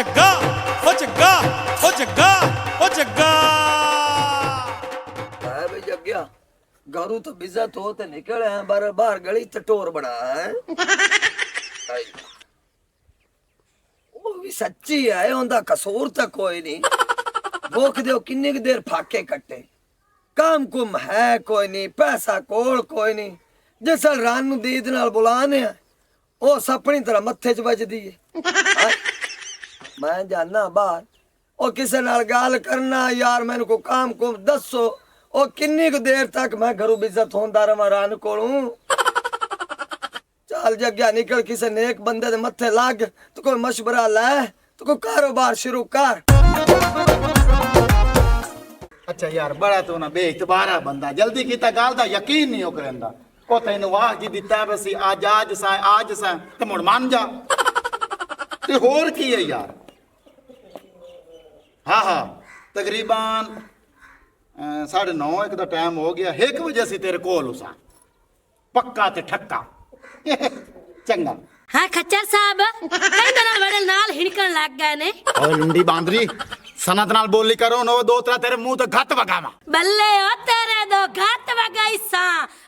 जग्गा ओ जग्गा ओ जग्गा ओ जग्गा है भाई जग्या गारू तो बिजा तो निकल है बार बाहर गली चटोर बड़ा है वो भी सच्ची है उनका कसूर तो कोई नहीं भूख दो किन्नी की देर फाके कट्टे काम कुम है कोई नहीं पैसा कोल कोई नहीं जिस रान नू दीद नाल बुलाने ओ अपनी तरह मत्थे च बजदी है मैं जाना बाहर ओ किसे नाल गाल करना यार मैंने को काम कुम दसो ओ किन्नी को देर तक मैं घरों बेइज्जत होंदा रहा रान कोलों चल जग्या निकल किसे नेक बंदे दे मत्थे लग तो कोई मशवरा ले तो कोई कारोबार शुरू कर। अच्छा यार बड़ा तो ना बेइतबारा बंदा जल्दी कीता गाल दा यकीन नहीं हो करंदा को तैनू वाह जी दिता बसी आज सा ते मुड़ मान जा ते होर की है यार। हाँ तकरीबन 9:30 का टाइम हो गया 1 बजे से तेरे कोल उसा पक्का ते ठक्का चंगा। हाँ खच्चर साहब कई तरह बड़े नाल हिड़कन लग गए ने और लुंडी बांदरी सनत नाल बोली करो नो दो तरह तेरे मुंह तो घत वगावा बल्ले ओ तेरे दो घात वगाई सा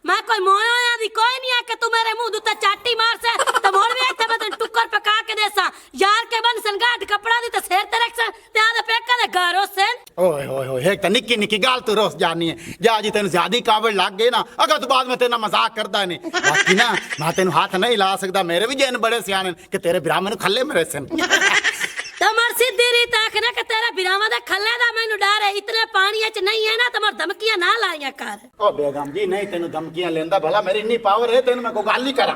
मैं कोई मोया दी कोई नहीं आके तू मेरे मुंह दुता चाटी मार से तो मोड़ भी थे मैं टुक्कर पका के देसा यार के बन संगाट कपड़ा दी तो शेर ते रख ते आदे पेका दे गारो से ओए होए होए एक त निक्की निक्की गाल तू रोज जानी है जा जी तेन ज्यादा काबड़ लग गए ना अगर तू बाद में तेना मजाक करदा नहीं बाकी ना मैं तेन हाथ नहीं ला सकदा मेरे भी जैन बड़े सियाने कि तेरे ब्राह्मण खल्ले मेरे सन तमर सीधी रीत आखना कि तेरा बिरामा दा खल्ले दा मैनू डर है इतने पानी च नहीं है ना तमर धमकियां ना लाइया कर। ओ बेगम जी नहीं तेनु धमकियां लेंदा भला मेरी इतनी पावर है तेनु मैं को गाल नहीं करा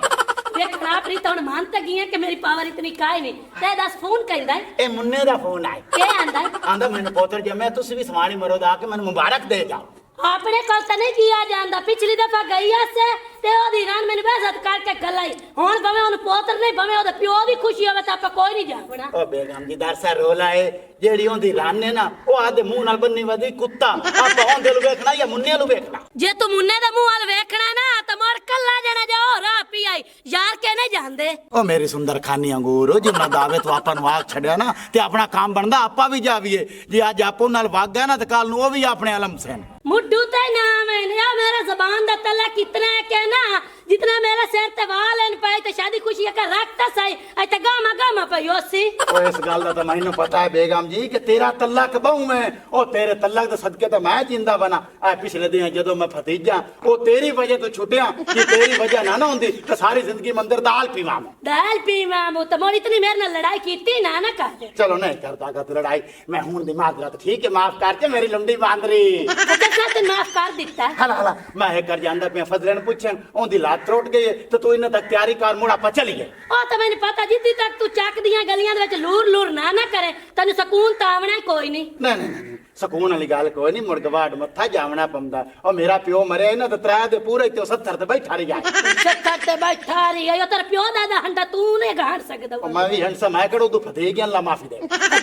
देखना अपनी तो मानता गई है कि मेरी पावर इतनी काई नहीं ते 10 फोन कइंदा है ए मुन्ने दा फोन आए के आंदा आंदा मैंने पोतर जमे तुसी भी सवाणी मरो दा के मैंने मुबारक दे जाओ आपने कल तो नहीं किया जानदा पिछली दफा गई से ते ओदी रान मैंने बेइज्जत करके गलाई हुन भवे उन पोतर नहीं भवे ओदा प्यो भी खुशी होवे ता आपा कोई नहीं जावना। ओ बेगम जी दरसा रोला है जेड़ी ओंदी रान ने ना ओ आदे मुंह नाल बन्नी वदी कुत्ता आपा ओंदे lu देखना या मुन्ने lu देखना जे तू मुन्ने दा मुंह वाल देखना ना तो मोर कल्ला जना जा रा पी आई यार के नहीं जानदे ओ मेरी सुंदर खानी अंगूर जिन्ना दावे तो आपन वाग छड़या ना ते अपना काम बनदा आपा भी जाविए जे आज आपो नाल वाग गया ना ते कल नु ओ भी अपने अलम सेन मुड्डू ते नाम है या मेरा जबान दा तला कितना है के ना जितना मेरा सिर ते वाल न पाए ते शादी खुशी का रखता सही आई ते गामा पे योसी ओ इस गल दा तो मैनू पता है बेगम जी कि तेरा तलक बहु में ओ तेरे तलक दे सदके तो मैं जिंदा बना आ पिछले दिन जदों मैं भतीजा ओ तेरी वजह तो छुटिया कि तेरी वजह ना ना होंदी तो सारी जिंदगी मंदिर दाल पीवा मु तो मोर इतनी मेरे नाल लड़ाई कीती ना ना कर चलो नहीं करता का तू लड़ाई मैं हुन दिमाग ला तो ठीक है माफ कर के मेरी लंडी बांदरी अच्छा ते माफ कर दिता हला मैं है कर ਜਾਂਦਾ पे फजलन पूछन ओंदी लात त्रोट गई तो तू इने तक तैयारी कर मुड़ा पा चली गए ओ तो मैंने पता जिद्दी तक तू चक दियां गलियां दे विच लूर ना करे तन्नू सकून तावना कोई नहीं नहीं सकून वाली गल कोई नहीं मुड़ गवाड़ मत्था जावना पमदा और मेरा प्यो मरे ना तो त्रै दे पूरे ते 70 ते बैठा रही जाए 70 ते बैठा रही है तेरा प्यो दादा हंडा तू ने गाड़ सकदा मैं भी हंसा मैं कड़ो तू फते गया अल्लाह माफी दे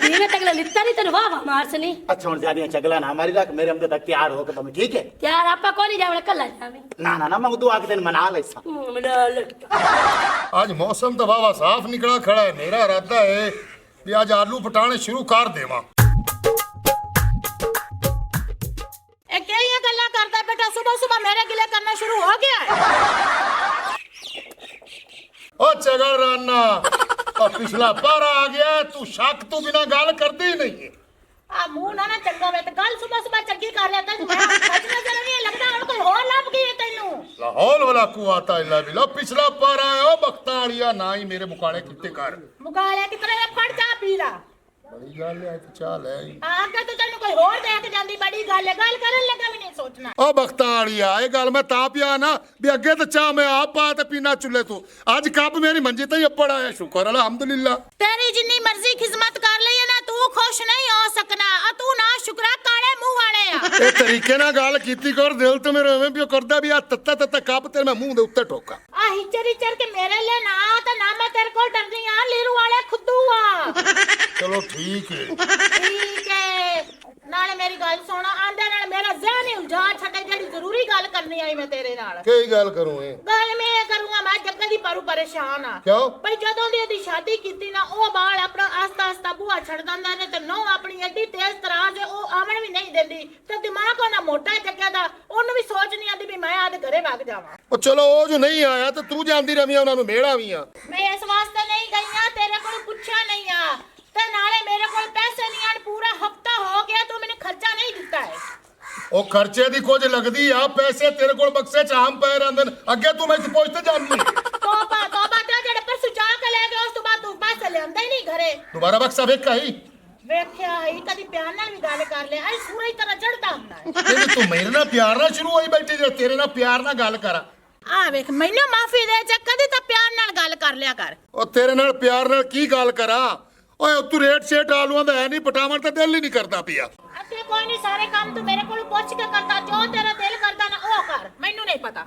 दीवे तक लित्ता नहीं तन वाह मारसनी अच्छा हुन ज्यादा चगला ना हमारी रख मेरे हमदे तक तैयार हो के तुम ठीक है यार आपा कोनी जावना कल्ला जावे ना मैं दुआ के दिन मना लेसा आज मौसम तो वावा साफ निकला खड़ा है मेरा इरादा है कि आज आलू पटाने शुरू कर देवा ए क्या गल्ला करदा बेटा सुबह सुबह मेरे गिले करना शुरू हो गया है ओ चगल राना और पिछला पारा आ गया तू शक तू बिना गाल करती ही नहीं है आ मुंह ना चंगा वे तो गल सुबह सुबह चंगी कर लेता मैं सच नजर नहीं लगता और कोई और लब गई है तैनू लाहौल वाला कुआता इल्ला बिल्ला पिछला पारा है ओ बख्ताड़िया ना ही मेरे मुकाले कितने कर मुकाले कितने फड़ जा पीला बड़ी गल है तो चाल है आगे तो तैनू कोई और देख जांदी बड़ी गल है गल करन लगा भी नहीं सोचना ओ बख्ताड़िया ये गल मैं ता पिया ना भी अगे तो चाह मैं आप पा ते पीना चुल्ले तू आज कब मेरी मंजी ते अप्पड़ आया शुक्र अल्हम्दुलिल्लाह तेरी जिन्नी मर्जी खिदमत कर लई ना तू खुश नहीं हो सकना आ तू ना शुक्रा काले मुंह वाले आ ए तरीके ना गल कीती कर दिल तो मेरे एवें भी करदा भी आ तत्ता कप ते मैं मुंह दे उत्ते ठोका आ हिचर के मेरे लिए ना तो ना मैं तेरे को डरनी आ लीरू वाले खुद्दू आ चलो ठीक है ठीक है नाले मेरी गल सुना आंदे नाल मेरा ज़हन ही उलझा छड्डे जेडी जरूरी गल करनी आई मैं तेरे नाल केई गल करूं ए गल मैं करूंगा मैं जग्गे दी परू परेशान आ क्यों भाई जदों दी शादी कीती ना ओ बाल अपना आस्ता आस्ता बुआ ਬੂਆ ਛੱਡ ਦਿੰਦਾ ਨੇ ਤੇ ਨੋ ਆਪਣੀ ਐਡੀ ਤੇਜ਼ ਤਰਾਜ਼ ਹੈ ਉਹ ਆਵਣ ਵੀ ਨਹੀਂ ਦਿੰਦੀ ਤੇ ਦਿਮਾਗ ਉਹਨਾਂ ਮੋਟਾ ਚੱਕਿਆ ਦਾ ਉਹਨੂੰ ਵੀ ਸੋਚ ਨਹੀਂ ਆਦੀ ਵੀ ਮੈਂ ਆਦੇ ਘਰੇ ਵਗ ਜਾਵਾਂ। ਉਹ ਚਲੋ ਉਹ ਜੋ ਨਹੀਂ ਆਇਆ ਤੇ ਤੂੰ ਜਾਂਦੀ ਰਵੀਆਂ ਉਹਨਾਂ ਨੂੰ ਮੇੜਾ ਵੀ ਆ। ਮੈਂ ਇਸ ਵਾਸਤੇ ਨਹੀਂ ਗਈ ਆ ਤੇਰੇ ਕੋਲ ਪੁੱਛਿਆ ਨਹੀਂ ਆ ਤੇ ਨਾਲੇ ਮੇਰੇ ਕੋਲ ਪੈਸੇ ਨਹੀਂ ਆਣ ਪੂਰਾ ਹਫਤਾ ਹੋ ਗਿਆ ਤੂੰ ਮੈਨੂੰ ਖਰਚਾ ਨਹੀਂ ਦਿੱਤਾ ਹੈ। ਉਹ ਖਰਚੇ ਦੀ ਕੁਝ ਲੱਗਦੀ ਆ ਪੈਸੇ ਤੇਰੇ ਕੋਲ ਬਕਸੇ ਚ ਆਮ ਪਏ ਰਹਿੰਦੇ ਨੇ ਅੱਗੇ ਤੂੰ ਮੈਨੂੰ ਪੁੱਛ ਤੇ ਜਾਂਦੀ ਤੋਬਾ ਤੇ ਜਿਹੜੇ ਪਰਸੋਂ ਜਾ ਕੇ ਲੈ ਗਏ ਉਸ ਤੋਂ ਬਾਅਦ ਤੂੰ ਪੈਸੇ ਲਿਆਂਦਾ ਹੀ ਨਹੀਂ ਘਰੇ। ਦੁਬਾਰਾ ਬਕਸਾ ਵੇਖਿਆ ਹੀ ਵੇਖਿਆ ਹੀ ਕਦੀ ਪਿਆਰ ਨਾਲ ਵੀ ਗੱਲ ਕਰ ਲੈ ਐ ਸੂਰਜ ਤਰ੍ਹਾਂ ਚੜਦਾ ਹੁੰਦਾ ਹੈ। ਨਹੀਂ ਤੂੰ ਮੇਰੇ ਨਾਲ ਪਿਆਰ ਨਾਲ ਸ਼ੁਰੂ ਹੋਈ ਬੈਠੀ ਜੇ ਤੇਰੇ ਨਾਲ ਪਿਆਰ ਨਾਲ ਗੱਲ ਕਰਾਂ। ਆ ਵੇਖ ਮੈਨੂੰ ਮਾਫੀ ਦੇ ਚ ਕਦੀ ਤਾਂ ਪਿਆਰ ਨਾਲ ਗੱਲ ਕਰ ਲਿਆ ਕਰ। ਉਹ ਤੇਰੇ ਨਾਲ ਪਿਆਰ ਨਾਲ ਕੀ ਗੱਲ ਕਰਾਂ ਓਏ ਤੂੰ ਰੇਟ ਸ਼ੇਟ ਆਲੂਆਂ ਦਾ ਹੈ ਨਹੀਂ ਪਟਾਵਣ ਤਾਂ ਦਿਲ ਹੀ ਨਹੀਂ ਕਰਦਾ ਪਿਆ। ਅਤੇ ਕੋਈ ਨਹੀਂ ਸਾਰੇ ਕੰਮ ਤੂੰ ਮੇਰੇ ਕੋਲ ਪੁੱਛ ਕੇ ਕਰਦਾ ਜੋ ਤੇਰਾ ਦਿਲ ਕਰਦਾ ਨਾ ਉਹ ਕਰ ਮੈਨੂੰ ਨਹੀਂ ਪਤਾ।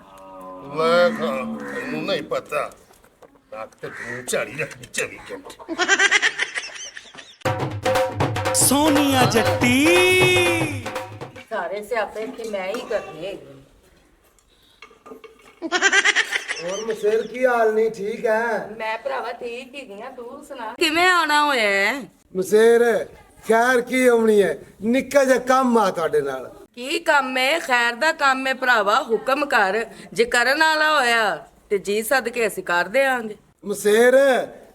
ਲੈ ਤੈਨੂੰ ਨਹੀਂ ਪਤਾ ਤੱਕ ਤੇ ਤੂੰ ਝਾੜੀ ਰੱਖਦੀ 24 ਘੰਟੇ। ਸੋਨੀਆ ਜੱਟੀ ਸਾਰੇ ਸਿਆਪੇ ਕਿ ਮੈਂ ਹੀ ਕਰਨੇ ਹੈਗੇ। ਹੋਰ ਮਸੇਰ ਕੀ ਹਾਲ ਨਹੀਂ ਠੀਕ ਹੈ? ਮੈਂ ਭਰਾਵਾ ਠੀਕ ਹੀ ਗਿਆ ਤੂੰ ਸੁਣਾ ਕਿਵੇਂ ਆਉਣਾ ਹੋਇਆ ਹੈ? ਮਸੇਰ ਖੈਰ ਕੀ ਆਉਣੀ ਹੈ ਨਿੱਕਾ ਜਿਹਾ ਕੰਮ ਆ ਤੁਹਾਡੇ ਨਾਲ। ਕੀ ਕੰਮ ਹੈ? ਖੈਰ ਦਾ ਕੰਮ ਹੈ ਭਰਾਵਾ ਹੁਕਮ ਕਰ ਜੇ ਕਰਨ ਵਾਲਾ ਹੋਇਆ ਤੇ ਜੀ ਸਦਕੇ ਅਸੀਂ ਕਰ ਦੇਾਂਗੇ। ਮਸੇਰ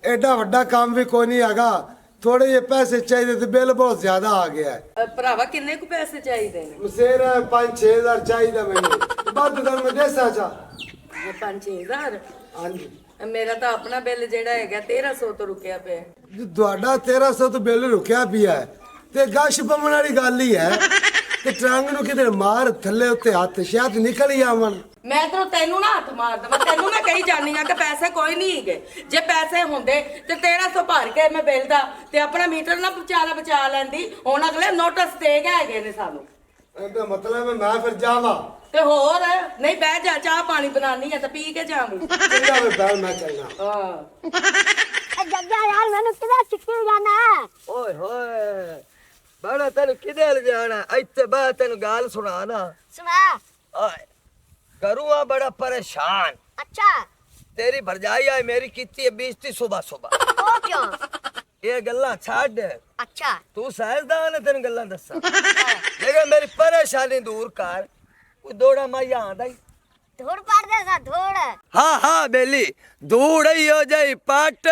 ਐਡਾ ਵੱਡਾ ਕੰਮ ਵੀ ਕੋਈ ਨਹੀਂ ਹੈਗਾ ਥੋੜੇ ਜਿਹੇ ਪੈਸੇ ਚਾਹੀਦੇ ਤੇ ਬਿੱਲ ਬਹੁਤ ਜ਼ਿਆਦਾ ਆ ਗਿਆ ਹੈ। ਭਰਾਵਾ ਕਿੰਨੇ ਕੁ ਪੈਸੇ ਚਾਹੀਦੇ ਨੇ? ਮਸੇਰ 5-6 ਹਜ਼ਾਰ ਚਾਹੀਦਾ ਮੈਨੂੰ ਵੱਧ ਤਾਂ ਮੈਂ ਦੇਸਾਂ ਚਾ। 5-6 ਹਾਂਜੀ ਮੇਰਾ ਤਾਂ ਆਪਣਾ ਬਿੱਲ ਜਿਹੜਾ ਹੈਗਾ 1300 ਤੋਂ ਰੁਕਿਆ ਪਿਆ। ਤੁਹਾਡਾ 1300 ਤੋਂ ਬਿੱਲ ਰੁਕਿਆ ਪਿਆ ਹੈ ਤੇ ਗਸ਼ ਪਵਣ ਵਾਲੀ ਗੱਲ ਹੀ ਹੈ ਤੇ ਟਰੰਗ ਨੂੰ ਕਿਤੇ ਮਾਰ ਥੱਲੇ ਉੱਤੇ ਹੱਥ ਸ਼ਾਇਦ ਨਿਕਲ ਹੀ ਆਵਣ। ਮੈਂ ਤਾਂ ਤੈਨੂੰ ਨਾ ਹੱਥ ਮਾਰ ਦਵਾਂ ਤੈਨੂੰ ਮੈਂ ਕਹੀ ਜਾਨੀ ਆ ਕਿ ਪੈਸੇ ਕੋਈ ਨਹੀਂ ਹੈਗੇ। ਜੇ ਪੈਸੇ ਹੁੰਦੇ ਤੇ 1300 ਭਰ ਕੇ ਮੈਂ ਬਿੱਲ ਦਾ ਤੇ ਆਪਣਾ ਮੀਟਰ ਨਾ ਬਚਾ ਲੈਂਦੀ। ਹੁਣ ਅਗਲੇ ਨੋਟਿਸ ਦੇ ਗਏ ਹੈਗੇ ਨੇ ਸਾਨੂੰ। ਇਹਦਾ ਮਤਲਬ ਹੈ ਮੈਂ ਫਿਰ ਜਾਵਾਂ ਤੇ ਹੋਰ ਨਹੀਂ ਬਹਿ ਜਾ ਚਾਹ ਪਾਣੀ ਬਣਾਣੀ ਆ ਤਾਂ ਪੀ ਕੇ ਜਾਵਾਂਗੀ। ਚੰਗਾ ਮੈਂ ਬੈਠ ਮੈਂ ਚੱਲਣਾ। ਹਾਂ ਜੱਗਾ ਯਾਰ ਮੈਨੂੰ ਕਿਧਰ ਸਿੱਖੀ ਜਾਣਾ ਹੈ? ਓਏ ਹੋਏ ਬੜਾ ਤੈਨੂੰ ਕਿਧਰ ਜਾਣਾ ਇੱਥੇ ਬਾ ਤੈਨੂੰ ਗੱਲ ਸੁਣਾ ਨਾ। ਸੁਣਾ। ਓਏ ਗਰੂਆ ਬੜਾ ਪਰੇਸ਼ਾਨ। ਅੱਛਾ ਤੇਰੀ ਭਰਜਾਈ ਆਈ ਮੇਰੀ ਕੀਤੀ ਹੈ ਬੇਇੱਜ਼ਤੀ ਸੁਬਹ ਉਹ ਕਿਉਂ? ਇਹ ਗੱਲਾਂ ਛੱਡ ਅੱਛਾ ਤੂੰ ਸਾਇੰਸਦਾਨ ਹੈ ਤੈਨੂੰ ਗੱਲਾਂ ਦੱਸਾਂ ਲੇਕਿਨ ਮੇਰੀ ਪਰੇਸ਼ਾਨੀ ਦੂਰ ਕਰ ਕੋਈ ਦੋੜਾ ਮਾਇਆ ਆਂਦਾ ਹੀ ਧੂੜ ਪੜਦੇ ਸਾ ਧੂੜ। ਹਾਂ ਬੇਲੀ ਧੂੜ ਹੀ ਹੋ ਜਾਈ ਪੱਟ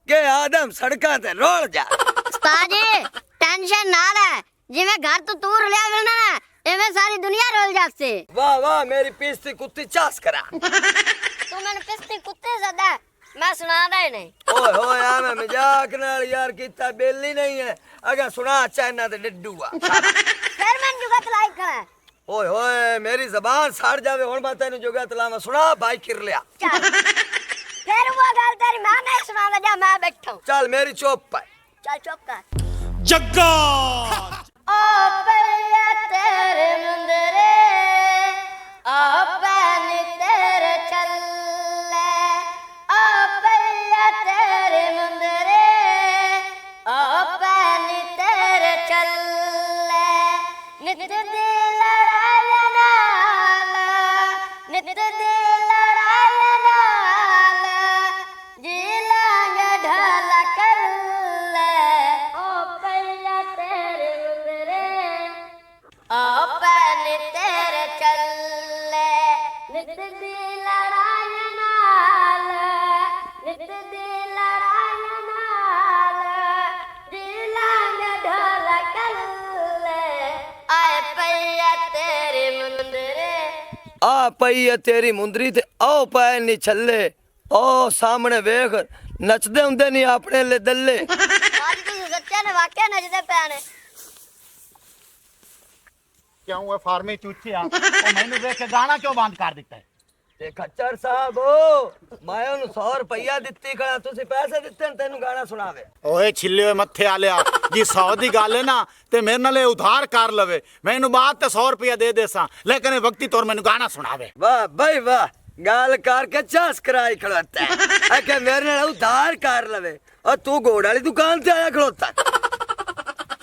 ਕੇ ਆਦਮ ਸੜਕਾਂ ਤੇ ਰੋਲ ਜਾ। ਉਸਤਾਦ ਜੀ ਟੈਨਸ਼ਨ ਨਾ ਲੈ ਜਿਵੇਂ ਘਰ ਤੋਂ ਤੂੰ ਰਲਿਆ ਫਿਰਨਾ ਨਾ ਐਵੇਂ ਸਾਰੀ ਦੁਨੀਆ ਰੋਲ ਜਾਸੇ। ਵਾਹ ਮੇਰੀ ਪੀਸਤੀ ਕੁੱਤੀ ਚਾਸ ਕਰਾ। ਤੂੰ ਮੈਨੂੰ ਪਿਸਤੀ ਕੁੱਤੇ ਸਦਾ ਮੈਂ ਸੁਣਾਦਾ ਹੀ ਨਹੀਂ। ਓਏ ਹੋਏ ਆ ਮੈਂ ਮਜ਼ਾਕ ਨਾਲ ਯਾਰ ਕੀਤਾ ਬੇਲੀ ਨਹੀਂ ਹੈ ਅਗਾ ਸੁਣਾ ਚਾਈਨਾ ਤੇ ਡੱਡੂ ਆ ਫਿਰ ਮੈਂ ਜੁਗਤ ਲਾਇਕ ਕਰਾਂ। ਓਏ ਹੋਏ ਮੇਰੀ ਜ਼ਬਾਨ ਸੜ ਜਾਵੇ ਹੁਣ ਮੈਂ ਤੈਨੂੰ ਜੁਗਾ ਤਲਾਵਾ ਸੁਣਾ ਭਾਈ ਕਿਰ ਲਿਆ। ਚੱਲ ਫਿਰ ਉਹ ਗੱਲ ਤੇਰੀ ਮੈਂ ਨਹੀਂ ਸੁਣਾਦਾ ਜਾ ਮੈਂ ਬੈਠਾ। ਚੱਲ ਮੇਰੀ ਚੁੱਪ ਹੈ। ਚੱਲ ਚੁੱਪ ਕਰ। ਜੱਗਾ ਆ ਪਈਆ ਤੇਰੇ ਮੁੰਦਰੇ ਆ ਪੈਨ ਤੇਰੇ ਚੱਲੇ ਆ ਪਈਆ ਤੇਰੇ ਮੁੰਦਰੇ ਆ ਪੈਨ ਤੇਰੇ ਚੱਲੇ ਨਿਤ ਦੀ ਲੜਾਈ ਨਾਲ ਨਿਤ ਦੀ ਲੜਾਈ ਨਾਲ ਜੀ ਲਾਂਗੇ ਢਾਲਾ ਕਰ ਲੈ ਓ ਪਈਆ ਤੇਰੇ ਮੁੰਦਰੇ ਆ ਪੈਨ ਤੇਰੇ ਚੱਲੇ ਨਿਤ ਦੀ ਲੜਾਈ ਨਾਲ ਨਿਤ ਦੀ ਲੜਾਈ ਨਾਲ ਜੀ ਲਾਂਗੇ ਢਾਲਾ ਕਰ ਲੈ ਆਏ ਪਈਆ ਤੇਰੇ ਮੁੰਦਰੇ। ਆ ਪਈ ਹੈ ਤੇਰੀ ਮੁੰਦਰੀ ਤੇ ਆਓ ਪੈ ਨਹੀਂ ਛੱਲੇ ਉਹ ਸਾਹਮਣੇ ਵੇਖ ਨੱਚਦੇ ਹੁੰਦੇ ਨਹੀਂ ਆਪਣੇ ਲੈ ਦੱਲੇ। ਅੱਜ ਤੁਸੀਂ ਸੱਚੇ ਨੇ ਵਾਕਿਆ ਨੱਚਦੇ ਪਏ ਨੇ। ਕਿਉਂ ਇਹ ਫਾਰਮੇ ਚੂਚੇ ਆ ਉਹ ਮੈਨੂੰ ਵੇਖ ਕੇ ਗਾਣਾ ਕਿਉਂ ਬੰਦ ਕਰ ਦਿੱਤਾ ਹੈ? ਤੇ ਖੱਚਰ ਸਾਹਿਬ ਮੈਂ ਉਹਨੂੰ 100 ਰੁਪਈਆ ਦਿੱਤੀ ਖੜਾ ਤੁਸੀਂ ਪੈਸੇ ਦਿੱਤੇ ਨੇ ਤੈਨੂੰ ਗਾਣਾ ਸੁਣਾਵੇ। ਓਏ ਛਿੱਲੇ ਹੋਏ ਮੱਥੇ ਆਲਿਆ ਜੀ 100 ਦੀ ਗੱਲ ਹੈ ਨਾ ਤੇ ਮੇਰੇ ਨਾਲ ਇਹ ਉਧਾਰ ਕਰ ਲਵੇ ਮੈਨੂੰ ਬਾਅਦ ਤੇ 100 ਰੁਪਈਆ ਦੇ ਦੇਸਾਂ ਲੇਕਿਨ ਇਹ ਵਕਤੀ ਤੌਰ ਮੈਨੂੰ ਗਾਣਾ ਸੁਣਾਵੇ। ਵਾਹ ਬਈ ਵਾਹ ਗੱਲ ਕਰਕੇ ਚਾਸ ਕਰਾਈ ਖੜੋਤਾ ਹੈ ਕਿ ਮੇਰੇ ਨਾਲ ਉਧਾਰ ਕਰ ਲਵੇ ਔਰ ਤੂੰ ਘੋੜ ਵਾਲੀ ਦੁਕਾਨ ਤੇ ਆਇਆ ਖੜੋਤਾ।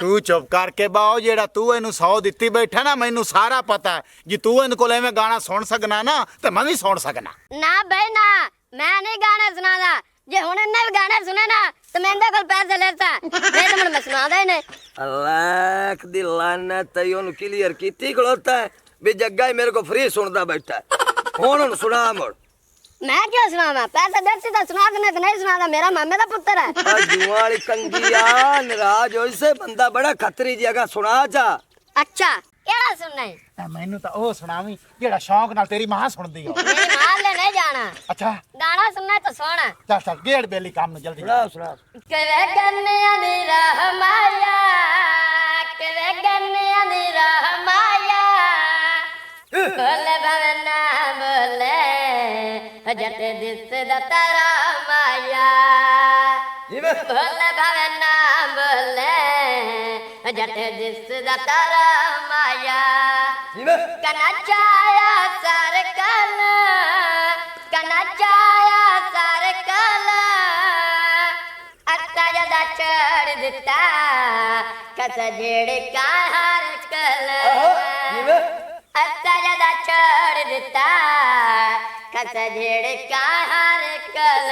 ਤੂੰ ਚੁੱਪ ਕਰਕੇ ਬਾਓ ਜਿਹੜਾ ਤੂੰ ਇਹਨੂੰ 100 ਦਿੱਤੀ ਬੈਠਾ ਨਾ ਮੈਨੂੰ ਸਾਰਾ ਪਤਾ ਹੈ ਜੀ ਤੂੰ ਇਹਨ ਕੋਲ ਐਵੇਂ ਗਾਣਾ ਸੁਣ ਸਕਣਾ ਨਾ ਤੇ ਮੈਂ ਵੀ ਸੁਣ ਸਕਣਾ। ਨਾ ਬਈ ਨਾ ਮੈਂ ਨਹੀਂ ਗਾਣਾ ਸੁਣਾਦਾ ਜੇ ਹੁਣ ਇਹਨੇ ਵੀ ਗਾਣੇ ਸੁਣੇ ਨਾ ਤੇ ਮੈਂ ਇਹਦੇ ਕੋਲ ਪੈਸੇ ਲੈਤਾ ਨਹੀਂ ਤਾਂ ਮੈਂ ਸੁਣਾਦਾ ਹੀ ਨਹੀਂ अल्लाह दी लानत तई ओनु क्लियर कीती खलोता है भी जग्गा ही मेरे को फ्री सुनदा बैठा है हुन ओनु सुना मोड़ मैं क्यों सुनावा पैसे देती तो सुना देने तो नहीं सुनादा मेरा मामे दा पुत्र है आ जुआली कंगिया नाराज होइसे बंदा बड़ा खतरी जगह सुना जा अच्छा केड़ा सुनना है ਮੈਨੂੰ ਤਾਂ ਉਹ ਸੁਣਾਵੀਂ ਜਿਹੜਾ ਸ਼ੌਂਕ ਨਾਲ ਤੇਰੀ ਮਾਂ ਸੁਣਦੀ ਹੋ मेरी मां ले नहीं जाना ਅੱਛਾ गाना सुनना है तो सुन ਚੱਲ ਚੱਲ ਗੇੜ ਬੇਲੀ ਕੰਮ ਨੂੰ ਜਲਦੀ सुना सुना ਕਿਵੇਂ ਗੰਨਿਆਂ ਦੀ ਰਾਹ ਮਾਇਆ ਕਿਵੇਂ ਗੰਨਿਆਂ ਦੀ ਰਾਹ ਮਾਇਆ ਬੋਲੇ ਭਾਵੇਂ ਨਾ ਬੋਲੇ ਜੱਟ ਦਿਸਦਾ ਤਾਰਾ ਮਾਇਆ जिवे ਬੋਲੇ ਭਾਵੇਂ ਨਾ ਬੋਲੇ ਜੱਟ ਦਿਸਦਾ ਤਾਰਾ ਮਾਇਆ जिवे ਕਨਾਚਾਇਆ ਸਰਕਲ ਕਨਾਚਾਇਆ ਸਰਕਲ ਅੱਤਾ ਜਦਾ ਛੜ ਦਿੱਤਾ ਕਸ ਜਿਹੜੇ ਕਾਹਰ ਕਲ जिवे ਅੱਤਾ ਜਦਾ ਛੜ ਦਿੱਤਾ ਕਸ ਜਿਹੜੇ ਕਾਹਰ ਕਲ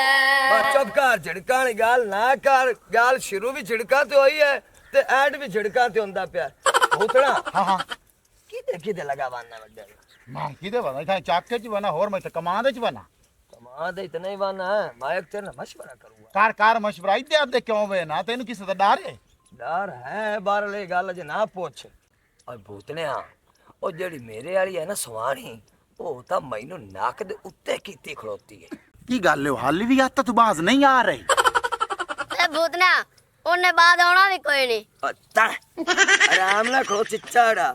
बस चुप कर झिड़का वाली गाल ना कर गाल शुरू भी झिड़का ते होई है ते एंड भी झिड़का ते हुंदा पिया भूतड़ा ਹਾਂ ਹਾਂ किदे लगा वाना वड्डे ਮੈਂ ਕਿਹਦੇ ਬਣਾ ਇਥਾਂ ਚਾਕੇ ਚ ਬਣਾ ਹੋਰ ਮੈਂ ਤਾਂ ਕਮਾਂ ਦੇ ਚ ਬਣਾ कमा दे इतना ही वाना है मायक तेरे ना मशवरा करूंगा ਕਾਰ ਮਸ਼ਵਰਾ ਇੱਦੇ ਆਪਦੇ ਕਿਉਂ ਵੇ ਨਾ ਤੈਨੂੰ ਕਿਸੇ ਦਾ ਡਰ ਹੈ डर है बारले गल जे ना पूछ और भूतने ओ जेड़ी मेरे वाली है ना सवाणी ओ तां मैनू नाक दे उत्ते कीती खलोती है ਕੀ ਗੱਲ ਹੈ ਹਾਲੀ ਵੀ ਆਤਾ ਤੂੰ ਬਾਜ਼ ਨਹੀਂ ਆ ਰਹੀ ਤੇ ਭੂਤਨਾ ਉਹਨੇ ਬਾਅਦ ਆਉਣਾ ਵੀ ਕੋਈ ਨਹੀਂ ता आराम ना खलो चिच्चाड़ा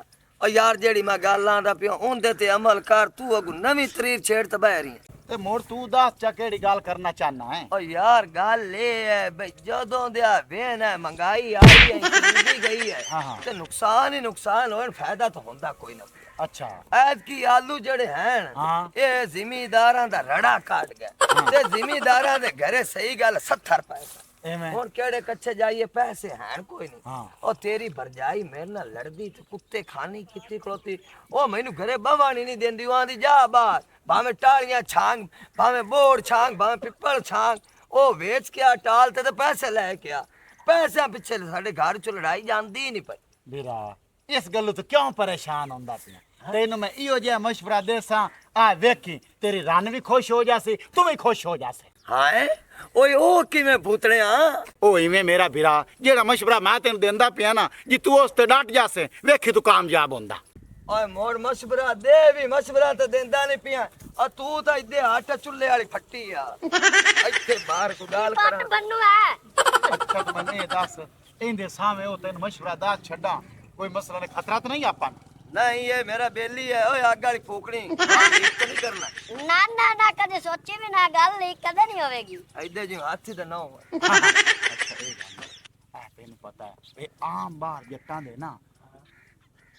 ओ यार जेड़ी मैं गल आंदा पिया ओंदे ते अमल कर तू अगू नवी तरीर छेड़ त बह रही ਤੇ ਮੋੜ ਤੂੰ ਦੱਸ ਚਾ ਕਿਹੜੀ ਗੱਲ ਕਰਨਾ ਚਾਹਨਾ ਹੈ ओ यार गल ये है भाई जदों दे वेन है महंगाई आई है खरीदी गई है हाँ, हाँ। ते नुकसान ही नुकसान होए फायदा तो होंदा कोई ना ਅੱਛਾ ऐत की आलू जड़े हैं हाँ। ये जिमीदारां दा रड़ा काट गया ते जिमीदारां दे घरे सही गल 70 पैसा ਐਵੇਂ हुन केड़े कच्चे जाइए पैसे हैं कोई नहीं हाँ। ओ तेरी भरजाई मेरे नाल लड़दी ते कुत्ते खानी कीती खलोती ओ मैनू घरे बवानी नहीं देंदी आंदी जा बाहर भाਵੇਂ टालियां छांग भाਵੇਂ बोड़ छांग भाਵੇਂ पिपल छांग ओ वेच के आ टाल ते पैसे लेके आ पैसे पिछे साडे घर च लड़ाई जांदी नहीं पई ਵੀਰਾ ਇਸ ਗੱਲੋਂ ਤੂੰ ਕਿਉਂ ਪਰੇਸ਼ਾਨ ਹੁੰਦਾ ਪਿਆ ਤੈਨੂੰ ਮੈਂ ਇਹੋ ਜਿਹਾ ਮਸ਼ਵਰਾ ਦੇਸਾਂ ਆ ਵੇਖੀ ਤੇਰੀ ਰਨ ਵੀ ਖੁਸ਼ ਹੋ ਜਾਸੀ ਤੂੰ ਵੀ ਖੁਸ਼ ਹੋ ਜਾਸੇ हाय ओए ओ किवें भूतणिया ਉਹ ਇਵੇਂ ਮੇਰਾ ਵੀਰਾ ਜਿਹੜਾ ਮਸ਼ਵਰਾ ਮੈਂ ਤੈਨੂੰ ਦਿੰਦਾ ਪਿਆ ਨਾ ਜੇ ਤੂੰ ਉਸ ਤੇ ਡਟ ਜਾਸੇ ਵੇਖੀ ਤੂੰ ਕਾਮਯਾਬ ਹੁੰਦਾ ओए मोड़ मशवरा दे भी मशवरा तो देंदा नहीं पिया और तू तो इदे हट चुल्ले वाली फट्टी आ इत्थे बाहर को गाल ਪੱਟ करा ਬੰਨੂ ਹੈ ਅੱਛਾ ਤੂੰ ਮੈਨੂੰ ਇਹ ਦੱਸ ਇਹਦੇ ਸਾਹਮਣੇ ਉਹ ਤੈਨੂੰ ਮਸ਼ਵਰਾ ਦਾ ਛੱਡਾਂ ਕੋਈ ਮਸਲਾ ਨੇ ਖਤਰਾ ਤਾਂ ਨਹੀਂ ਆਪਾਂ ਨੂੰ नहीं ये मेरा बेली है ओए आग वाली फूकनी ठीक तो नहीं करना ਨਾ ਨਾ ਨਾ ਕਦੇ ਸੋਚੀ ਵੀ ਨਾ ਗੱਲ ਨਹੀਂ ਕਦੇ ਨਹੀਂ ਹੋਵੇਗੀ इदे जो हाथी तो ना हो ਅੱਛਾ ਇਹ ਗੱਲ ਹੈ ਤੈਨੂੰ ਪਤਾ ਹੈ ਇਹ ਆਮ ਬਾਹਰ ਜੱਟਾਂ ਦੇ ਨਾ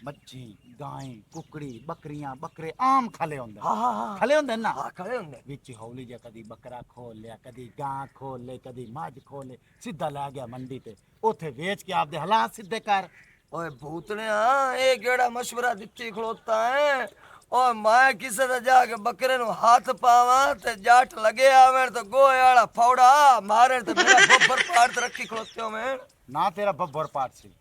ਮੱਛੀ ਗਾਂ ਕੁਕੜੀ ਬੱਕਰੀਆਂ ਬੱਕਰੇ ਆਮ ਖਲੇ ਹੁੰਦੇ हाँ हाँ हाँ ਖਲੇ ਹੁੰਦੇ ਨਾ हाँ खड़े होंगे ਵਿੱਚ ਹੌਲੀ ਜਿਹਾ ਕਦੀ ਬੱਕਰਾ ਖੋਲ ਲਿਆ ਕਦੀ ਗਾਂ ਖੋਲ ਲੈ ਕਦੀ ਮੱਝ ਖੋਲ ਲੈ ਸਿੱਧਾ ਲੈ ਗਿਆ ਮੰਡੀ ਤੇ ਉੱਥੇ ਵੇਚ ਕੇ ਆਪਦੇ ਹਾਲਾਤ ਸਿੱਧੇ ਕਰ ओए भूतणिया ये केड़ा मशवरा दित्ती खलोता है ओ मैं किसे दा जाके बकरे नु हाथ पावा ते जाट लगे आवे तो गोए वाला फौड़ा मारे ते मेरा बब्बर पाड़ ते रखी खलोते हो मैं ਨਾ ਤੇਰਾ ਬੱਬਰ ਪਾਟ ਸੀ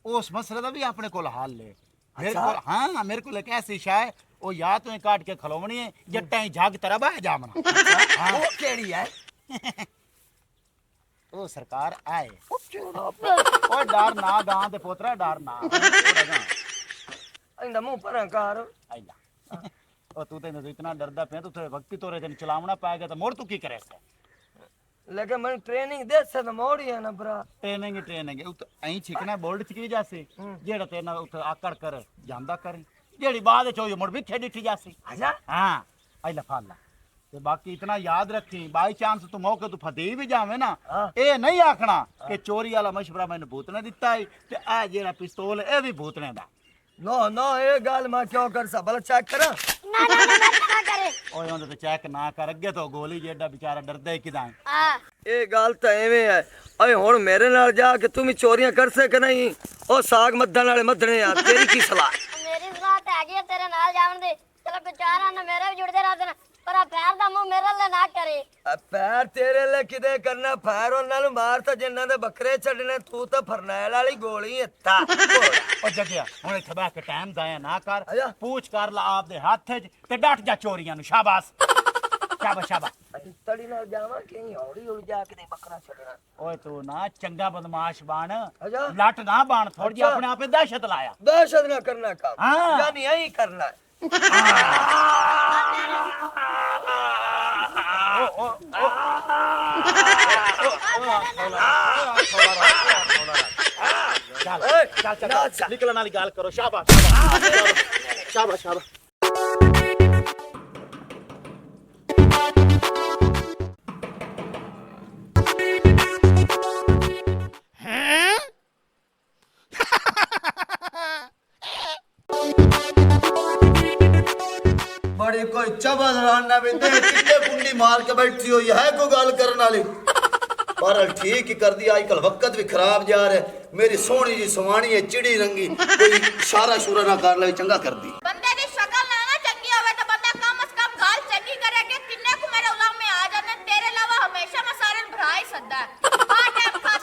ਉਸ ਮਸਲੇ ਦਾ ਵੀ ਆਪਣੇ ਕੋਲ ਹੱਲ ਹੈ ਮੇਰੇ ਅੱਛਾ। ਕੋਲ ਹਾਂ ਮੇਰੇ ਕੋਲ ਇੱਕ ਐਸੀ ਸ਼ੈ ਹੈ ਉਹ ਜਾਂ ਤੂੰ ਕਾਟ ਕੇ ਖਲੋਵਣੀ ਹੈ ਜੱਟਾਂ ਹੀ ਜੱਗ ਤਰਾ ਬਾਹ ਜਾਵਣਾ वो केड़ी है ਉਹ ਸਰਕਾਰ ਆਏ ओ केड़ा ਉਹ ਡਰ ਨਾ ਗਾਂ ਤੇ ਪੋਤਰਾ ਡਰ ਨਾ इंदा मुंह पर कर ਆਈਲਾ ਉਹ ਤੂੰ ਤੈਨੂੰ ਇਤਨਾ ਡਰਦਾ ਪਿਆ ਤੂੰ ਤੇ ਵਕਤੀ ਤੋਰੇ ਤੈਨੂੰ ਚਲਾਵਣਾ ਪਾਏਗਾ ਤਾਂ ਮੋੜ ਤੂੰ ਕੀ ਕਰੇ ਸੈ लेकिन मैं ट्रेनिंग दे से तो मोड़ी है ना भरा ਟ੍ਰੇਨਿੰਗ ਉਹ ਐਂ ਛਿਕਣਾ ਬੋਲਡ ਚ ਕੀ ਜਾਸੀ ਜਿਹੜਾ ਤੇ ਨਾ ਉੱਥੇ ਆਕੜ ਕਰ ਜਾਂਦਾ ਕਰ ਜਿਹੜੀ ਬਾਅਦ ਚ ਹੋਈ ਮੁੜ ਵੀ ਖੇਡੀ ਠੀ ਜਾਸੀ आजा ਹਾਂ ਆਈਲਾ ਫਾਲਾ ਤੇ ਬਾਕੀ ਇਤਨਾ ਯਾਦ ਰੱਖੀ ਬਾਈ ਚਾਂਸ ਤੂੰ ਮੌਕੇ ਤੂੰ ਫਤਿਹ ਵੀ ਜਾਵੇਂ ਨਾ ਹਾਂ। ਇਹ ਇਹ ਨਹੀਂ ਆਖਣਾ ਕਿ ਚੋਰੀ ਵਾਲਾ ਮਸ਼ਵਰਾ ਮੈਨੂੰ ਭੂਤ ਨੇ ਦਿੱਤਾ ਈ ਤੇ ਆ ਜਿਹੜਾ ਪਿਸਤੌਲ ਇਹ ਵੀ ਭੂਤ ਨੇ ਦਾ नो नो ये गल मैं क्यों कर सा भला चेक करा ਨਾ ਨਾ ਨਾ ਨਾ ਕਰੇ ਓਏ ਉਹਦੇ ਤੇ ਚੈੱਕ ਨਾ ਕਰ ਅੱਗੇ ਤੋਂ ਗੋਲੀ ਜਿਹੜਾ ਵਿਚਾਰਾ ਡਰਦਾ ਹੀ ਕਿਦਾਂ ਆ ये गल तो एवें है अरे हुन मेरे नाल जा के तुम ही चोरियां कर सके नहीं ओ साग मद्दन वाले मद्दने आ तेरी की सलाह ਮੇਰੀ ਸਲਾਹ ਤਾਂ ਹੈਗੀ ਆ ਤੇਰੇ ਨਾਲ ਜਾਣ ਦੀ ਚਲੋ ਵਿਚਾਰਾਂ ਨਾਲ ਮੇਰੇ ਵੀ ਜੁੜਦੇ ਰਹਿੰਦੇ ਨੇ पर आ पैर दा मुंह मेरे ले ना करे पैर तेरे लिए किदे करना पैर ਉਹਨਾਂ ਮਾਰ ਤਾਂ ਜਿੰਨਾਂ ਦੇ ਬੱਕਰੇ ਛੱਡਣੇ ਤੂੰ ਤਾਂ ਫਰਨੈਲ ਵਾਲੀ ਗੋਲੀ ਹੈ ਤਾ ਉਹ ਜੱਗਿਆ ਹੁਣ ਇੱਥੇ ਬਹਿ ਕੇ ਟਾਈਮ ਜ਼ਾਇਆ ਨਾ ਕਰ ਆਜਾ। ਪੂਛ ਕਰ ਲਾ ਆਪਦੇ ਹੱਥ 'ਚ ਤੇ ਡਟ ਜਾ ਚੋਰੀਆਂ ਨੂੰ ਸ਼ਾਬਾਸ਼ ਸ਼ਾਬਾਸ਼ ਸ਼ਾਬਾਸ਼ ਤੜੀ ਨਾਲ ਜਾਵਾਂ ਕਿ ਹੌਲੀ ਹੌਲੀ ਜਾ ਕੇ ਬੱਕਰਾ ਛੱਡਣਾ ਓਏ ਤੂੰ ਨਾ ਚੰਗਾ ਬਦਮਾਸ਼ ਬਣ ਆਜਾ। ਲੱਟ ਨਾ ਬਣ ਥੋੜੀ ਜਿਹੀ ਅੱਛਾ। ਆਪਣੇ ਆਪੇ ਦਹਿਸ਼ਤ ਲਾਇਆ ਦਹਿਸ਼ਤ ਨਾ ਕਰਨਾ ਕੰਮ ਹਾਂ। ਯਾਨੀ ਐਂ ਕਰਨਾ ਚੱਲ ਚੱਲ ਨਾ, ਚੱਲ ਨਿਕਲਣ ਵਾਲੀ ਗੱਲ ਕਰੋ ਸ਼ਾਬਾਸ਼ ਸ਼ਾਬਾਸ਼ ਸ਼ਾਬਾਸ਼ ਸ਼ਾਬਾਸ਼ बड़ी कोई चबल राना भी दे कितने कुंडी मार के बैठी हुई है कोई गल करने वाली पर ठीक ही कर दिया आजकल वक्त भी खराब जा रहा है मेरी सोहनी जी सवानी है चिड़ी रंगी कोई इशारा शूरा ना कर ले चंगा कर दी बंदे दी शक्ल ना चंगी होवे तो बंदा कम से कम गाल चंगी करे कि किन्ने को मेरे उलम में आ जाने तेरे अलावा हमेशा मैं सारे भरा ही सकदा है हर टाइम खच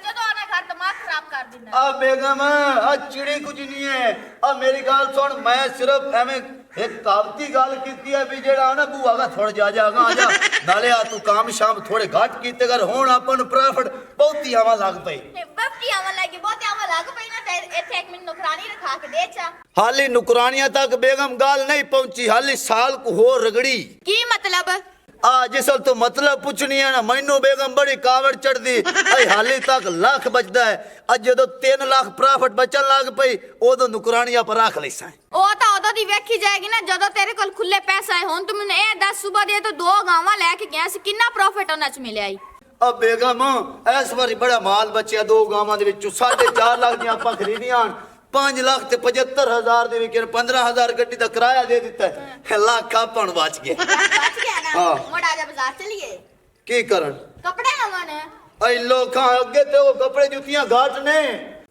जदों आना घर दिमाग खराब कर दिंदा आ बेगम आ चिड़ी कुछ नहीं है आ मेरी गाल सुन मैं सिर्फ एवें एक कहावती गाल कीती है भी जेड़ा ना बूआ गा थोड़ा जा जागा आ जा नाले आ तू काम शाम थोड़े घट कीते कर हुन अपन प्रॉफिट बहुती आवा लग पई बफ्ती आवन लगी बहुत आवन लग पई ना ते इथे एक मिनट नौकरानी रखा के दे चा हाली नुकरानियां तक बेगम गाल नहीं पहुंची हाली साल को हो रगड़ी की मतलब आ जिसल तो मतलब पूछनी है ना मैनू बेगम बड़ी कावड़ चढ़ दी आई हाली तक लाख बचदा है अज जदों 3 लाख प्रॉफिट बचन लग पई ओदों नुकरानियां पर रख लैसा ਉਹ ਤਾਂ ਉਦੋਂ ਦੀ ਵੇਖੀ ਜਾਏਗੀ ਨਾ ਜਦੋਂ ਤੇਰੇ ਕੋਲ ਖੁੱਲੇ ਪੈਸੇ ਆਏ ਹੁਣ ਤੂੰ ਮੈਨੂੰ ਇਹ ਦੱਸ ਸਵੇਰ ਦੇ ਤੋਂ 2 ਗਾਵਾਂ ਲੈ ਕੇ ਗਿਆ ਸੀ ਕਿੰਨਾ ਪ੍ਰੋਫਿਟ ਉਹਨਾਂ ਚ ਮਿਲਿਆ ਈ अब बेगम इस बारी बड़ा माल बचिया 2 गावां दे विचों 4.5 लाख दी आपां खरीदियां 5 लाख ते 75,000 दे विच 15,000 गड्डी दा किराया दे दिता है लाख आपन बच गए बच गया ना हाँ। मोड़ा जा बाजार चलिए की करन कपड़े लवन आई लोखां अगे ते ओ कपड़े जुतियां घाट ने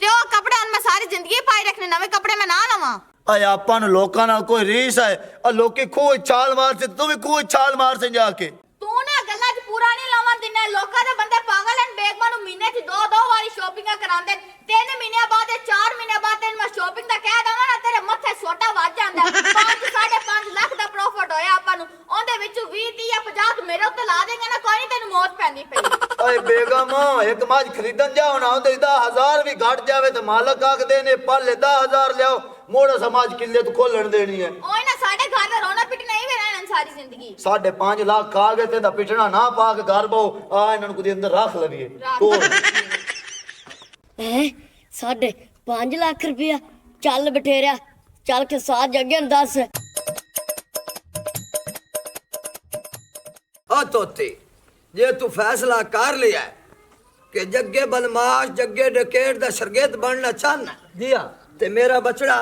ते ओ कपड़े मैं सारी जिंदगी पाई रखने नवे कपड़े मैं ना लवां आय आपा नु लोकां नाल कोई रीस है आ लोकी खूह छाल मार से तू भी खूह छाल मार से जाके तू ना गल्ला च पूरा नहीं लावन दिना लोकां दे बंदे पागल हैं बेगमां नु महीने च 2 वारी शॉपिंग करांदे 3 महीने बाद 4 महीने बाद तेन मैं शॉपिंग दा कह दवां ना तेरे मथे सोटा वज जांदा 5.5 लाख दा प्रॉफिट होया आपा नु ओंदे विच 20 30 या 50 मेरे उत्ते ला देंगे ना कोई नहीं तेन मौत पैनी पई अरे बेगम एक माज खरीदन जाओ ना ओंदे 10,000 भी घट जावे तो मालक आख देने पहले 10,000 लियाओ मोड़ा समाज किले तो खोलन देनी है ओए ना साडे घर दा रोना पिटना ही रहना सारी जिंदगी 5.5 लाख खा गए ते दा पिटना ना पा के घर बहु आ इन्हां नु कुदी अंदर रख लविए तो 5 लाख रुपया चल बठेरिया चल के साथ जगे 10 आ तोते जे तू फैसला कर लिया है कि जग्गे बदमाश जग्गे डकैत दा शरगेत बनना चाहना जी हाँ ते मेरा बचड़ा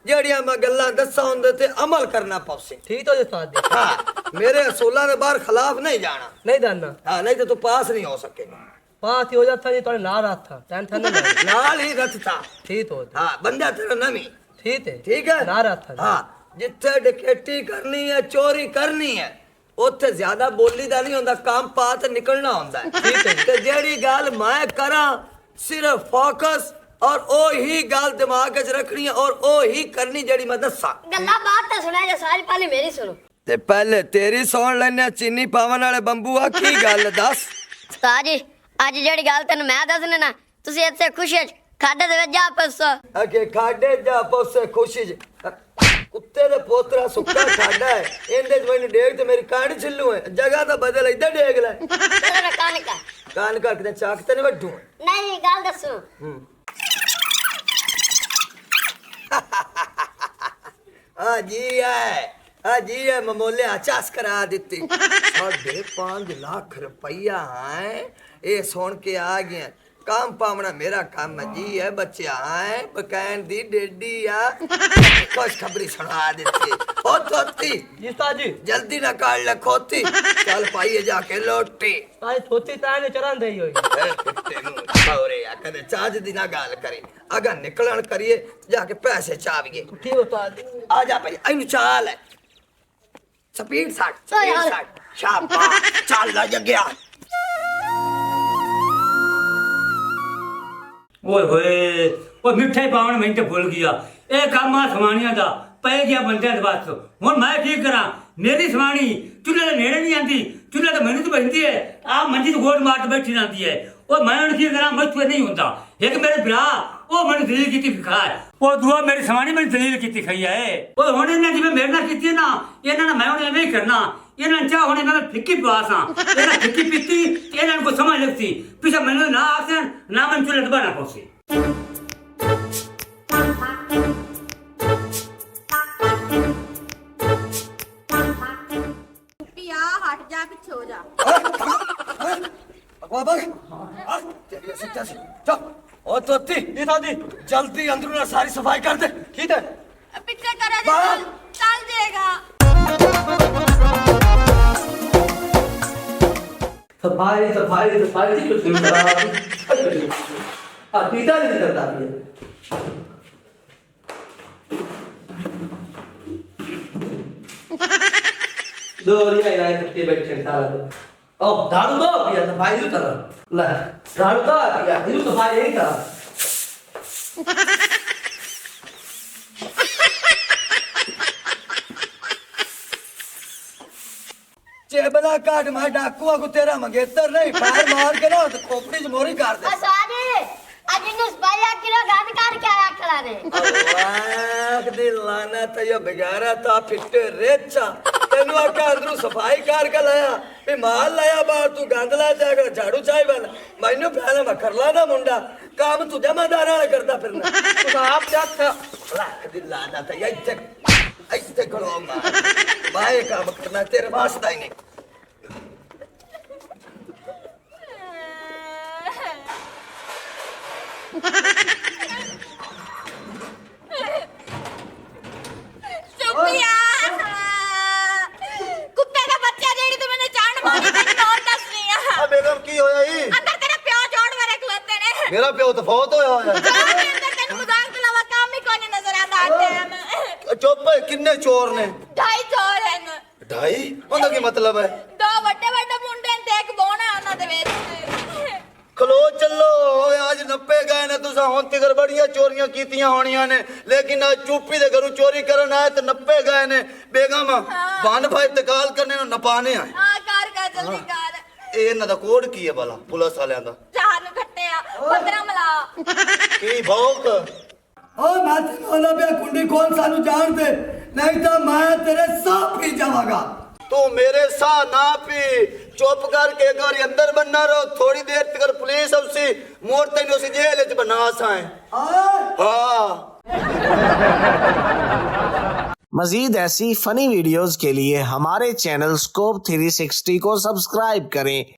ਜਿਹੜੀਆਂ ਮੈਂ ਗੱਲਾਂ ਦੱਸਾਂ ਹੁੰਦੇ ਤੇ ਅਮਲ ਕਰਨਾ ਪਵੇ ठीक तो उस्ताद जी ਹਾਂ ਮੇਰੇ ਅਸੂਲਾਂ ਦੇ ਬਾਹਰ ਖਿਲਾਫ ਨਹੀਂ ਜਾਣਾ नहीं जानना ਹਾਂ ਨਹੀਂ ਤੇ ਤੂੰ ਪਾਸ ਨਹੀਂ ਹੋ ਸਕੇਗਾ पास ही हो जाता नहीं थोड़े ना रात था टेंशन नहीं लेनी। ਨਾਲ ਹੀ ਰੱਖਤਾ ठीक तो होता ਹਾਂ ਬੰਦਾ ਤੇਰਾ ਨਵੀਂ ठीक है ਠੀਕ ਹੈ ना रात था ਹਾਂ ਜਿੱਥੇ ਡਕੈਤੀ ਕਰਨੀ ਹੈ ਚੋਰੀ ਕਰਨੀ ਹੈ ਉੱਥੇ ਜ਼ਿਆਦਾ ਬੋਲੀ ਦਾ ਨਹੀਂ ਹੁੰਦਾ ਕੰਮ ਪਾ ਤੇ ਨਿਕਲਣਾ ਹੁੰਦਾ ਹੈ ਤੇ ਜਿਹੜੀ ਗੱਲ ਮੈਂ ਕਰਾਂ ਸਿਰਫ ਫੋਕਸ और ओ ही गाल दिमाग च रखनी है और ओ ही करनी जड़ी मैं दसा गल्ला बात तो सुना जा सारी पहले मेरी सुनो ते पहले तेरी सुन लेने चीनी पावन वाले बंबू आ की गल दस उस्ताद जी आज जेड़ी गल तैनू मैं दसने ना तुसी इत्थे खुशी च खाडे दे विच जा पसो अके खाडे जा पसे खुशी च कुत्ते दे पोतरा सुक्का खाडा है इंदे च मैनू देख ते मेरी कांड छिल्लू है जगह तो बदल इधर देख ले तेरा कान का किते चाक ते नहीं वड्डू नहीं गल दसो जी है ममोले आचास करा दी 5.5 लाख रुपया है ये सुन के आ गया काम पावना मेरा काम है जी है बच्चा है बकैन दी डेडी आ खुशखबरी सुना देती ओ तोती जी उस्ताद जी जल्दी ना काट ले खोती चल पाइए जाके लोटी आज थोती ताने चरण दई होई कदे चाज दी ना गाल करी अगा निकलन करिए जाके पैसे चाविए ठीक उस्ताद जी आ जा भाई इनु चाल है स्पीड साट तो यार। स्पीड साट शाबाश चल ला जग्या ओए होए ओ मिठाई पावन मैं तो भूल गया ए काम आ समानिया दा पै गया बंदे दे बस हुन मैं की करा मेरी समानी चुल्हे दे नेड़े नहीं आंदी चुल्हे ते मैनू तो बंदी है आ मंजी ते गोड मार के बैठी रहंदी है ओ मैं हुन की करा मुझ पे नहीं हुंदा एक मेरे भरा ओ मैंने दलील कीती खाए ओ दुआ मेरी समानी मैंने दलील कीती खाई है ओ हुन इन्हां जिवें मेरे नाल कीती ना इन्हां ने मैं हुन एवें ही करना इन्हां चाह हुन मैं फिक्की पास हां इन्हां फिक्की पीती इन्हां को समझ लगती पीछे मैनू ना आसन ना मैं चुल्हे ते बना पौसी पिया हट जा पीछे हो जा अगवा बग चलिए सीधा से चल ओ तोती ये दादी जल्दी अंदर ना सारी सफाई कर दे ठीक है पीछे करा दे बाहर। चल जाएगा सफाई सफाई सफाई की कुछ नहीं करा पीता नहीं करता ये दो रिया यार कुत्ते बैठे सारा ओ दारू दो पिया सफाई तो कर ले दारू दो पिया ये सफाई नहीं कर चेबला काट मार डाकुआ को तेरा मंगेतर नहीं फायर मार के ना तो खोपड़ी च मोरी कर दे सारे आज इन्हें स्पाइया किलो गाद काट के आया खड़ा रे अल्लाह दी लानत ये बिगाड़ा ता फिट्टे रेचा तेनु आका अंदरू सफाई कर के लाया भी माल लाया बाहर तू गंद ला जाएगा झाड़ू चाय वाला मैनू पहले मैं कर लाना मुंडा काम तू जमादार वाला करता फिरना तू आप जात अल्लाह दी लानत ये ऐसे करो मार भाई काम करना तेरे वास्ता ही नहीं चुपिया कुत्ते का बच्चा जेड़ी तू मैंने चांड मारी तेरी नौन दस नहीं आ बेगम की होया ई अंदर तेरा प्यो चोड़ मेरे खलोते ने मेरा प्यो तो फौत होया होया चोर के अंदर तेरे मजाक के अलावा काम ही कोई नहीं नजर आता टाइम चुप है किन्ने चोर ने 2.5 चोर हैं 2.5 ਉਹਦਾ ਕੀ ਮਤਲਬ ਹੈ दो बड़े बड़े मुंडे ने एक बोना ਉਹਨਾਂ ਦੇ ਵਿੱਚ ਖਲੋ ਚੱਲੋ ਓਏ ਅੱਜ ਨੱਪੇ ਗਏ ਨੇ ਤੁਸੀਂ ਹੁਣ ਤਿਗਰ ਬੜੀਆਂ ਚੋਰੀਆਂ ਕੀਤੀਆਂ ਹੋਣੀਆਂ ਨੇ ਲੇਕਿਨ ਅੱਜ ਚੁੱਪੀ ਦੇ ਘਰੋਂ ਚੋਰੀ ਕਰਨ ਆਏ ਤੇ ਨੱਪੇ ਗਏ ਨੇ ਬੇਗਮ ਵਨ ਭਾਈ ਤਕਾਲ ਕਰਨੇ ਨੂੰ ਨਪਾਣੇ ਆਏ ਹਾਂ ਕਰ ਜਲਦੀ ਕਰ ਇਹ ਇਹਨਾਂ ਦਾ ਕੋਡ ਕੀ ਹੈ ਭਲਾ ਪੁਲਿਸ ਵਾਲਿਆਂ ਦਾ ਚਾਰ ਨੂੰ ਖੱਟਿਆ 15 ਮਲਾ ਕੀ ਭੌਕ ओ मैं तेनों पे कुंडी कौन सानू जान दे नहीं तो मैं तेरे साथ पी जावांगा तू मेरे साथ ना पी चुप करके एक बार अंदर बनना रहो थोड़ी देर तक पुलिस उसी मोड़ तेन उसी जेल च बना साए हाँ मजीद ऐसी फनी वीडियोस के लिए हमारे चैनल स्कोप 360 को सब्सक्राइब करें।